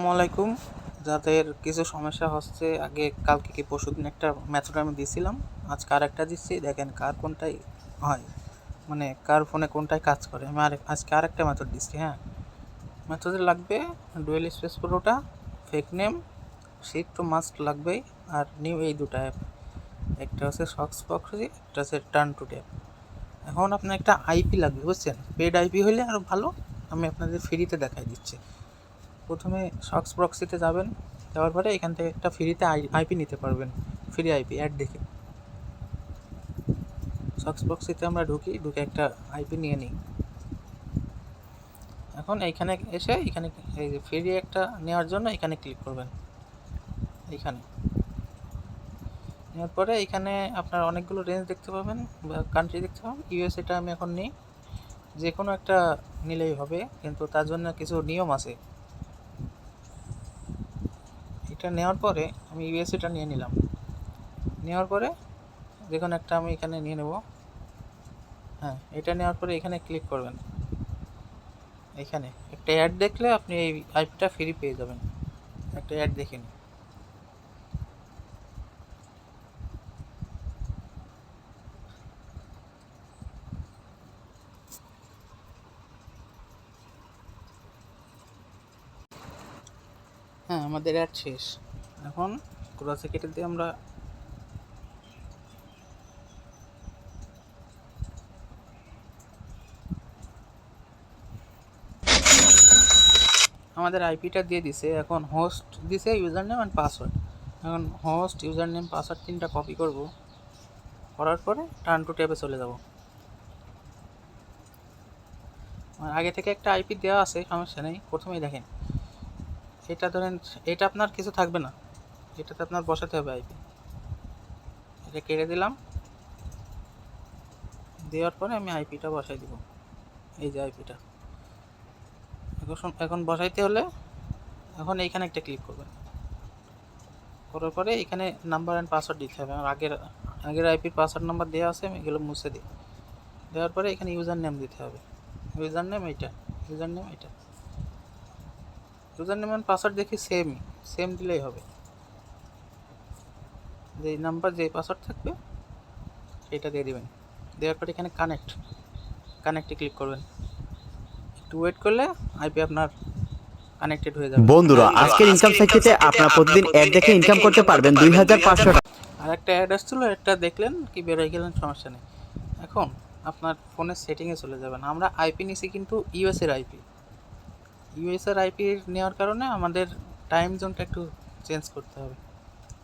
আসসালামু আলাইকুম। যাদের কিছু সমস্যা হচ্ছে, আগে কালকে কি পরশুদিন একটা মেথড আমি দিয়েছিলাম, আজকে আরেকটা দিচ্ছি। দেখেন কার কোনটাই হয়, মানে কার ফোনে কোনটায় কাজ করে। আমি আজকে আরেকটা মেথড দিচ্ছি। হ্যাঁ, মেথডে লাগবে ডুয়েল স্পেস পুরোটা, fake name, shift to must লাগবেই, আর নিউ এই দুটো অ্যাপ, একটা হচ্ছে সক্স প্রক্সি, একটা হচ্ছে টার্ন টু ট্যাপ। এখন আপনার একটা আইপি লাগবে, বুঝছেন? পেড আইপি হলে আরও ভালো। আমি আপনাদের ফ্রিতে দেখাই দিচ্ছি। প্রথমে সক্স প্রক্সিতে যাবেন, যাওয়ার পরে এখান থেকে একটা ফ্রিতে আইপি নিতে পারবেন, ফ্রি আইপি অ্যাড দেখে। সক্স প্রক্সিতে আমরা ঢুকে একটা আইপি নিয়ে নিই। এখন এইখানে এসে এখানে এই যে ফ্রি একটা নেওয়ার জন্য এখানে ক্লিক করবেন। এইখানে নেওয়ার পরে এখানে আপনার অনেকগুলো রেঞ্জ দেখতে পাবেন বা কান্ট্রি দেখতে পাবেন। ইউএসএটা আমি এখন নিই, যে কোনো একটা নিলেই হবে, কিন্তু তার জন্য কিছু নিয়ম আছে। এটা নেওয়ার পরে আমি ইউএসএটা নিয়ে নিলাম। নেওয়ার পরে যে কোনো একটা আমি এখানে নিয়ে নেব। হ্যাঁ, এটা নেওয়ার পরে এখানে ক্লিক করবেন। এখানে একটা অ্যাড দেখলে আপনি এই আইপিটা ফ্রি পেয়ে যাবেন। একটা অ্যাড দেখে নিন। হ্যাঁ, আমাদের অ্যাড শেষ। এখন ক্রসে কেটে দিয়ে আমরা আমাদের আইপিটা দিয়ে দিছে। এখন হোস্ট দিছে ইউজার নেম অ্যান্ড পাসওয়ার্ড। এখন হোস্ট, ইউজার নেম, পাসওয়ার্ড তিনটা কপি করব। করার পরে টার্ন টু ট্যাবে চলে যাব। আগে থেকে একটা আইপি দেওয়া আছে, সমস্যা নেই। প্রথমেই দেখেন, এটা ধরেন, এটা আপনার কিছু থাকবে না, এটাতে আপনার বসাতে হবে আইপি। এটা কেটে দিলাম। দেওয়ার পরে আমি আইপিটা বসাই দিব। এই যে আইপিটা এখন বসাইতে হলে এখন এইখানে একটা ক্লিক করবেন। করার পরে এখানে নাম্বার অ্যান্ড পাসওয়ার্ড দিতে হবে। আমার আগের আইপির পাসওয়ার্ড নাম্বার দেওয়া আছে, আমি এগুলো মুছে দিই। দেওয়ার পরে এখানে ইউজার নেম দিতে হবে। ইউজার নেম এইটা, ইউজার নেম এটা। ইউজার নেম অ্যান্ড পাসওয়ার্ড দেখি সেম দিলেই হবে। যেই নাম্বার, যেই পাসওয়ার্ড থাকবে সেটা দিয়ে দিবেন। দেওয়ার পরে এখানে কানেক্টে ক্লিক করবেন। একটু ওয়েট করলে আইপি আপনার কানেক্টেড হয়ে যাবে। বন্ধুরা, আজকের ইনকাম সাইটটিতে আপনারা প্রতিদিন অ্যাড দেখে ইনকাম করতে পারবেন 2500 টাকা। আর একটা অ্যাড আসছিল, একটা দেখলেন কি বেরোয় গেলেন, সমস্যা নেই। এখন আপনার ফোনের সেটিংয়ে চলে যাবেন। আমরা আইপি নিছি কিন্তু ইউএসের আইপি। ইউএসের আইপি নেওয়ার কারণে আমাদের টাইম জোনটা একটু চেঞ্জ করতে হবে।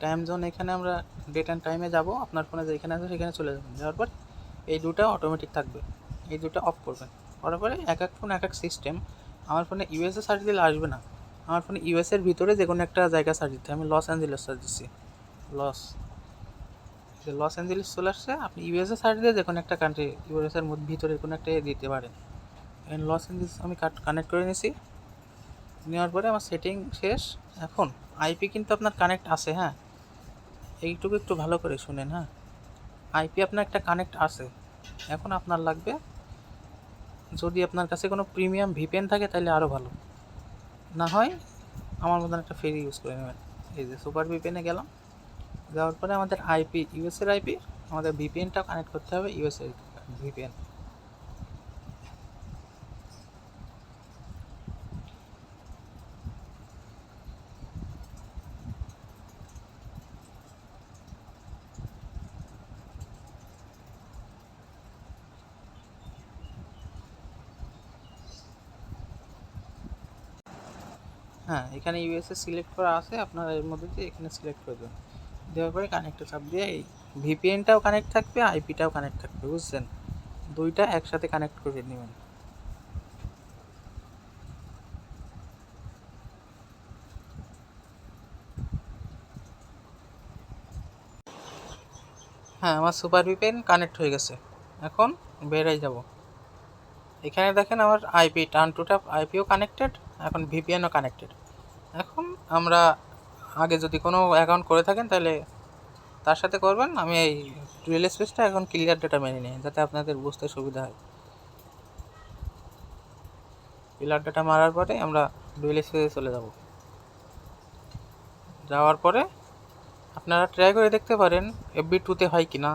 টাইম জোন এখানে আমরা ডেট অ্যান্ড টাইমে যাব। আপনার ফোনে যেখানে আছে সেখানে চলে যাবেন। যাওয়ার পর এই দুটো অটোমেটিক থাকবে, এই দুটো অফ করবেন। করার পরে এক এক ফোন এক এক সিস্টেম। আমার ফোনে ইউএসএ সার্চ দিলে আসবে না, আমার ফোনে ইউএসের ভিতরে যে কোনো একটা জায়গা সার্চ দিতে। আমি লস অ্যাঞ্জেলেস সার্চ দিচ্ছি, লস অ্যাঞ্জেলেস চলে আসছে। আপনি ইউএসএ সার্চ দিয়ে যে কোনো একটা কান্ট্রি, ইউএসএর ভিতরে কোনো একটা দিতে পারেন। লস অ্যাঞ্জেলেস আমি কানেক্ট করে নিয়েছি। নেওয়ার পরে আমার সেটিং শেষ। এখন আইপি কিন্তু আপনার কানেক্ট আছে। হ্যাঁ, এইটুকু একটু ভালো করে শুনেন। হ্যাঁ, আইপি আপনার একটা কানেক্ট আছে। এখন আপনার লাগবে, যদি আপনার কাছে কোনো প্রিমিয়াম ভিপিএন থাকে তাহলে আরও ভালো, না হয় আমার মতন একটা ফ্রি ইউজ করে নেবেন। এই যে সুপার ভিপিএনে গেলাম। যাওয়ার পরে আমাদের আইপি ইউএসএর আইপি, আমাদের ভিপিএনটাও কানেক্ট করতে হবে ইউএসএর ভিপিএন। হ্যাঁ, এখানে ইউএসএ সিলেক্ট করা আছে, আপনার এর মধ্যে দিয়ে এখানে সিলেক্ট করে দেবেন। দেওয়ার পরে কানেক্টে চাপ দিয়ে এই ভিপিএনটাও কানেক্ট থাকবে, আইপিটাও কানেক্ট থাকবে, বুঝছেন? দুইটা একসাথে কানেক্ট করে নেবেন। হ্যাঁ, আমার সুপার ভিপিএন কানেক্ট হয়ে গেছে। এখন বেরাই যাব। এখানে দেখেন আমার IP turn to tap IPO connected, এখন ভিপিএনও কানেক্টেড। এখন আমরা আগে যদি কোনো অ্যাকাউন্ট করে থাকেন তাহলে তার সাথে করবেন। আমি এই রিয়েল স্পেসটা এখন ক্লিয়ার ডেটা মেনে নিই, যাতে আপনাদের বুঝতে সুবিধা হয়। ক্লিয়ার ডেটা মারার পরে আমরা ডুয়েল স্পেসে চলে যাব। যাওয়ার পরে আপনারা ট্রাই করে দেখতে পারেন FB2 হয় কি না।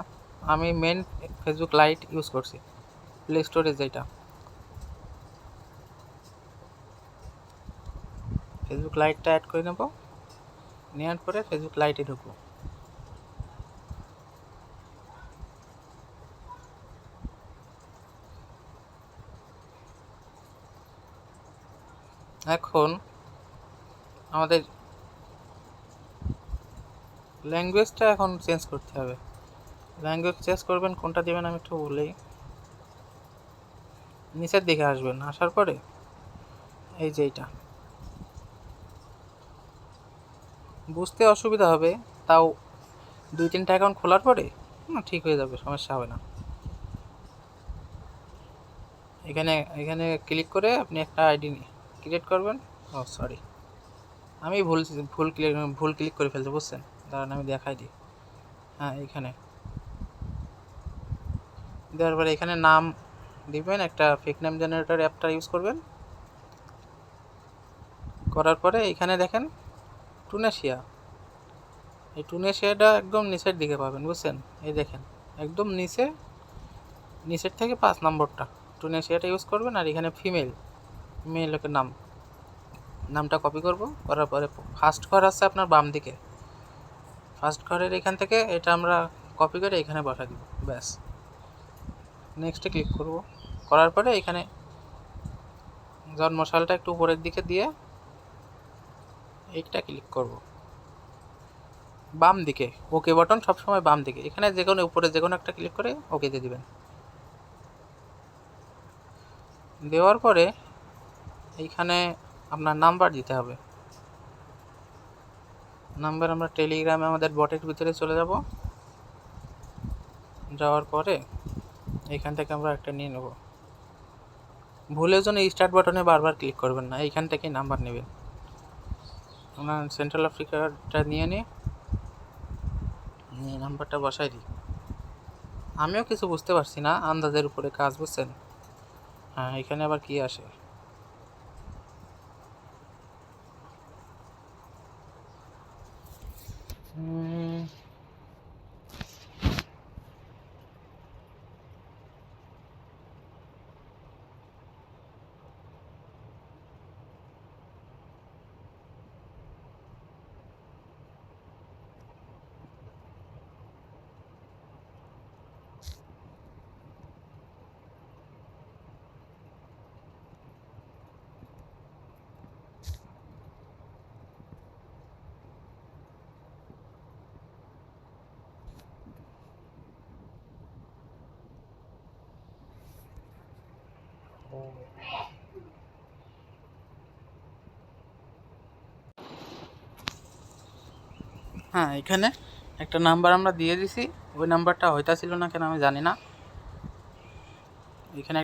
আমি মেন ফেসবুক লাইট ইউজ করছি, প্লে স্টোরে যেটা। ফেসবুক লাইটটা অ্যাড করে নেব, নেওয়ার পরে ফেসবুক লাইটে ঢুকবো। এখন আমাদের ল্যাঙ্গুয়েজটা এখন চেঞ্জ করতে হবে। ল্যাঙ্গুয়েজ চেঞ্জ করবেন, কোনটা দেবেন আমি একটু বলেই। নিচের দিকে আসবেন, আসার পরে এই যে এইটা, বুঝতে অসুবিধা হবে, তাও 2-3টা অ্যাকাউন্ট খোলার পরে ঠিক হয়ে যাবে, সমস্যা হবে না। এখানে এখানে ক্লিক করে আপনি একটা আইডি ক্রিয়েট করবেন। ও সরি, আমি ভুল ক্লিক করে ফেলতে, বুঝছেন? দাঁড়ান আমি দেখাই দিই। হ্যাঁ, এখানে দেওয়ার পরে এখানে নাম দিবেন, একটা ফেক নেম জেনারেটর অ্যাপটা ইউজ করবেন। করার পরে এখানে দেখেন টুনেশিয়া, এই টুনেশিয়াটা একদম নিচের দিকে পাবেন, বুঝছেন? এই দেখেন একদম নিচের থেকে 5 নম্বরটা টুনেশিয়াটা ইউজ করবেন। আর এখানে মেয়ে লোকের নামটা কপি করব। করার পরে ফার্স্ট ঘর আছে আপনার বাম দিকে, ফার্স্ট ঘরের এখান থেকে এটা আমরা কপি করে এখানে বসা দিব, ব্যাস। নেক্সটে ক্লিক করব। করার পরে এখানে জন্মসালটা একটু উপরের দিকে দিয়ে এইটা ক্লিক করব, বাম দিকে। ওকে বাটন সবসময় বাম দিকে, এখানে যে কোনো উপরে যে কোনো একটা ক্লিক করে ওকে দিয়ে দিবেন। দেওয়ার পরে এইখানে আপনার নাম্বার দিতে হবে। নাম্বার আমরা টেলিগ্রামে আমাদের বটের ভিতরে চলে যাব। যাওয়ার পরে এইখান থেকে আমরা একটা নিয়ে নেব। ভুলের জন্য স্টার্ট বাটনে বারবার ক্লিক করবেন না, এইখান থেকেই নাম্বার নেবেন। আমরা সেন্ট্রাল আফ্রিকাটা নিয়ে নাম্বারটা বসাই দিই। আমিও কিছু বুঝতে পারছি না, আন্দাজের উপরে কাজ, বুঝছেন? হ্যাঁ, এখানে আবার কি আসে, হ্যাঁ এখানে একটা নাম্বার আমরা দিয়ে দিছি, ওই নাম্বারটা হইতাছিল না কেন আমি জানি না। এখানে